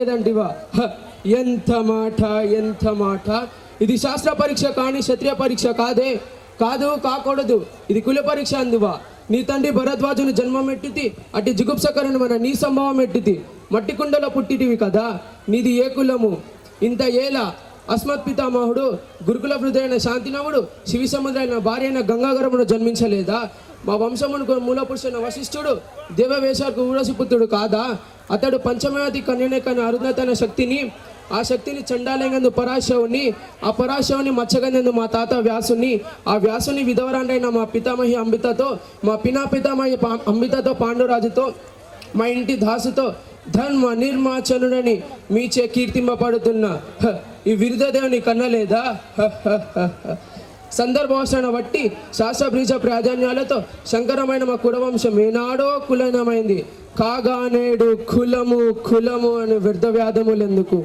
లేదంటివా? ఎంత మాట, ఎంత మాట! ఇది శాస్త్ర పరీక్ష కానీ క్షత్రియ పరీక్ష కాదు, కాకూడదు. ఇది కుల పరీక్ష అందువా. నీ తండ్రి భరద్వాజుని జన్మమెట్టితి, అటు జిగుప్సకరణ నీ సంభవం ఎట్టితి. మట్టి కుండలో పుట్టిటివి కదా, నీది ఏ కులము? ఇంత ఏలా అస్మత్ పితామహుడు గురుకుల హృదయైన శాంతినవుడు శివి సముద్రైన భార్య అయిన గంగాగరమును జన్మించలేదా? మా వంశమును మూలపురుషున్న వశిష్ఠుడు దేవవేశాలకు ఊరసిపుత్రుడు కాదా? అతడు పంచమయాతి కన్యనే కన్నా అరుణతన శక్తిని, ఆ శక్తిని చండాలంగందు పరాశవుని, ఆ పరాశవుని మచ్చగందు మా తాత వ్యాసుని, ఆ వ్యాసుని విధవరాండైన మా పితామహి అంబితతో, మా పితామహి అంబితతో పాండురాజుతో, మా ఇంటి దాసుతో ధర్మ నిర్మాచనుడని మీచే కీర్తింపబడుతున్న ఈ విరుధదేవుని కన్నలేదా? సందర్భావసరణ బట్టి శాస్త్రబ్రీజ ప్రాధాన్యాలతో శంకరమైన మా కులవంశం ఏనాడో కులనమైంది కాగా నేడు కులము అని వ్యర్థ వ్యాధములెందుకు?